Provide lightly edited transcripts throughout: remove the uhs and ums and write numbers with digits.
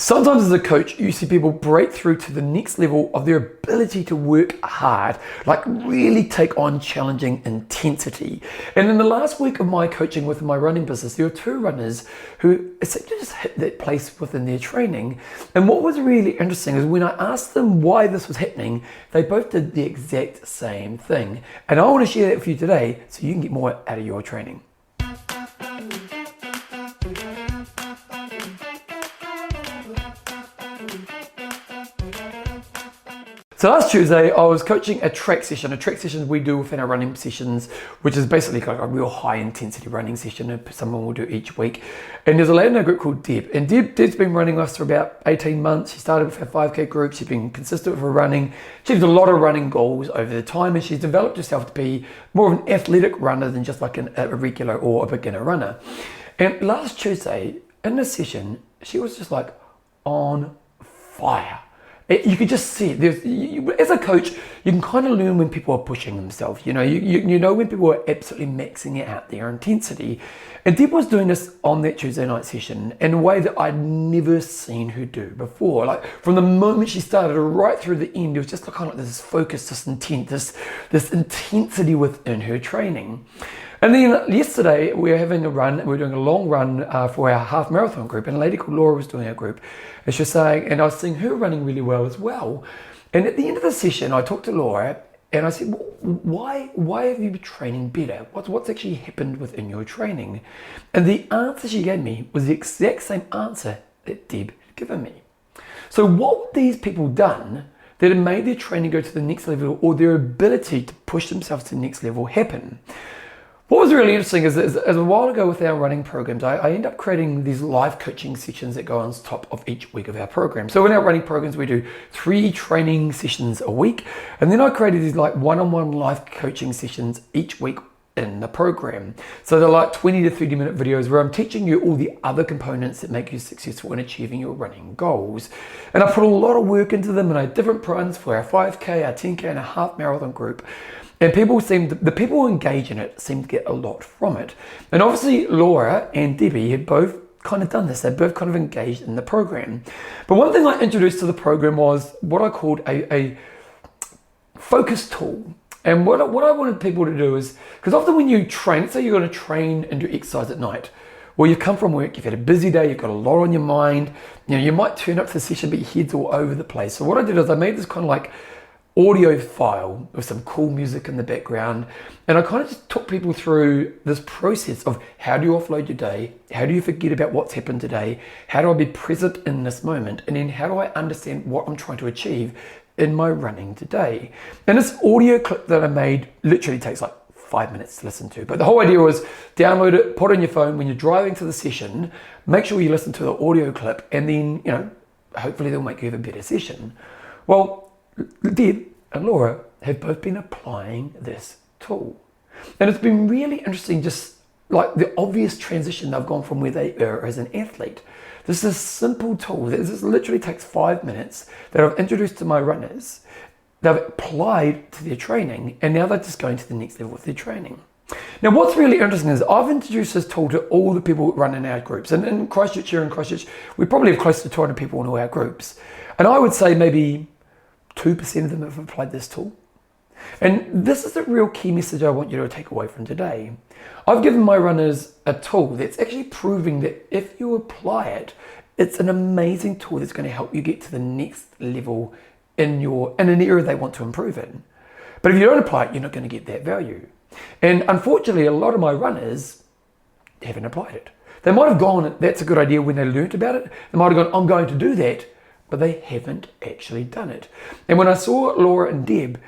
Sometimes as a coach, you see people break through to the next level of their ability to work hard, like really take on challenging intensity. And in the last week of my coaching with my running business, there were two runners who essentially just hit that place within their training. And what was really interesting is when I asked them why this was happening, they both did the exact same thing. And I want to share that with you today so you can get more out of your training. So last Tuesday, I was coaching a track session. A track session we do within our running sessions, which is basically like a real high intensity running session that someone will do each week. And there's a lady in our group called Deb. And Deb's been running with us for about 18 months. She started with our 5K group. She's been consistent with her running. She's a lot of running goals over the time, and she's developed herself to be more of an athletic runner than just like a regular or a beginner runner. And last Tuesday, in this session, she was just like on fire. You could just see it. As a coach, you can kind of learn when people are pushing themselves. You know when people are absolutely maxing it out their intensity. And Deb was doing this on that Tuesday night session in a way that I'd never seen her do before. Like from the moment she started right through the end, it was just kind of like this focus, this intent, this intensity within her training. And then yesterday we were having a run, we were doing a long run for our half marathon group, and a lady called Laura was doing our group. And she was saying, and I was seeing her running really well as well. And at the end of the session, I talked to Laura and I said, why have you been training better? What's actually happened within your training? And the answer she gave me was the exact same answer that Deb had given me. So what would these people done that had made their training go to the next level, or their ability to push themselves to the next level happen? What was really interesting is a while ago with our running programs, I end up creating these live coaching sessions that go on top of each week of our program. So in our running programs, we do 3 training sessions a week. And then I created these like one-on-one live coaching sessions each week in the program. So they're like 20 to 30 minute videos where I'm teaching you all the other components that make you successful in achieving your running goals. And I put a lot of work into them, and I had different runs for our 5K, our 10K, and a half marathon group. And the people who engage in it seem to get a lot from it. And obviously Laura and Debbie had both kind of done this. They both kind of engaged in the program. But one thing I introduced to the program was what I called a focus tool. And what I wanted people to do is, because often when you train, say you're going to train and do exercise at night, well, you've come from work, you've had a busy day, you've got a lot on your mind, you might turn up to the session, but your head's all over the place. So what I did is I made this kind of like audio file with some cool music in the background, and I kind of just took people through this process of how do you offload your day, how do you forget about what's happened today, how do I be present in this moment, and then how do I understand what I'm trying to achieve in my running today. And this audio clip that I made literally takes like 5 minutes to listen to, but the whole idea was download it, put it on your phone when you're driving to the session, make sure you listen to the audio clip, and then hopefully they'll make you have a better session. Well, Deb and Laura have both been applying this tool. And it's been really interesting, just like the obvious transition they've gone from where they are as an athlete. This is a simple tool. This literally takes 5 minutes that I've introduced to my runners. They've applied to their training, and now they're just going to the next level with their training. Now, what's really interesting is I've introduced this tool to all the people that run in our groups. And in Christchurch, here in Christchurch, we probably have close to 200 people in all our groups. And I would say maybe 2% of them have applied this tool. And this is the real key message I want you to take away from today. I've given my runners a tool that's actually proving that if you apply it, it's an amazing tool that's going to help you get to the next level in an area they want to improve in. But if you don't apply it, you're not going to get that value. And unfortunately, a lot of my runners haven't applied it. They might have gone, that's a good idea when they learnt about it. They might have gone, I'm going to do that, but they haven't actually done it. And when I saw Laura and Deb,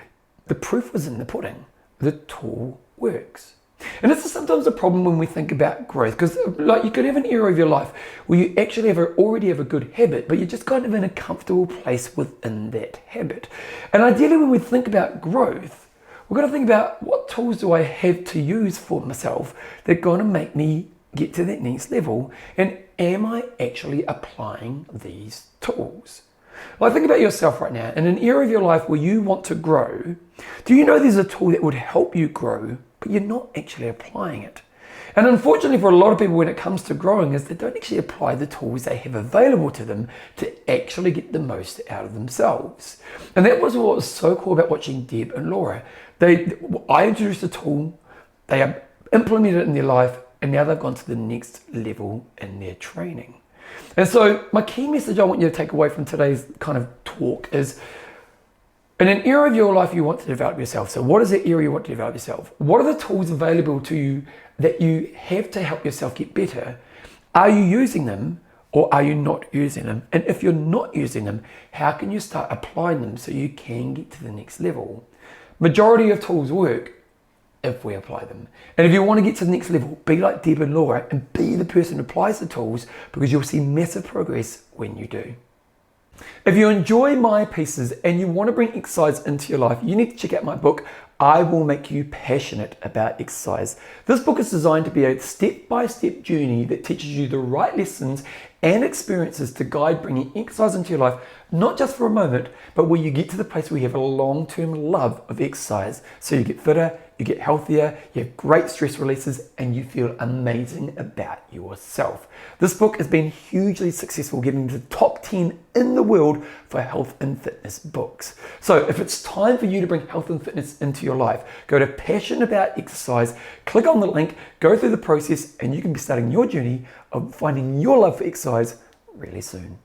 the proof was in the pudding. The tool works. And this is sometimes a problem when we think about growth, because like you could have an area of your life where you actually already have a good habit, but you're just kind of in a comfortable place within that habit. And ideally, when we think about growth, we're going to think about what tools do I have to use for myself that are going to make me get to that next level, and am I actually applying these tools? Well, think about yourself right now. In an area of your life where you want to grow, do you know there's a tool that would help you grow, but you're not actually applying it? And unfortunately for a lot of people when it comes to growing is they don't actually apply the tools they have available to them to actually get the most out of themselves. And that was what was so cool about watching Deb and Laura. I introduced a tool, they have implemented it in their life, and now they've gone to the next level in their training. And so my key message I want you to take away from today's kind of talk is, in an area of your life you want to develop yourself. So what is the area you want to develop yourself? What are the tools available to you that you have to help yourself get better? Are you using them or are you not using them? And if you're not using them, how can you start applying them so you can get to the next level? Majority of tools work if we apply them. And if you want to get to the next level, be like Deb and Laura and be the person who applies the tools, because you'll see massive progress when you do. If you enjoy my pieces and you want to bring exercise into your life, you need to check out my book, I Will Make You Passionate About Exercise. This book is designed to be a step-by-step journey that teaches you the right lessons and experiences to guide bringing exercise into your life, not just for a moment, but where you get to the place where you have a long-term love of exercise. So you get fitter, you get healthier, you have great stress releases, and you feel amazing about yourself. This book has been hugely successful, getting into the top 10 in the world for health and fitness books. So if it's time for you to bring health and fitness into your life, go to Passion About Exercise, click on the link, go through the process, and you can be starting your journey of finding your love for exercise really soon.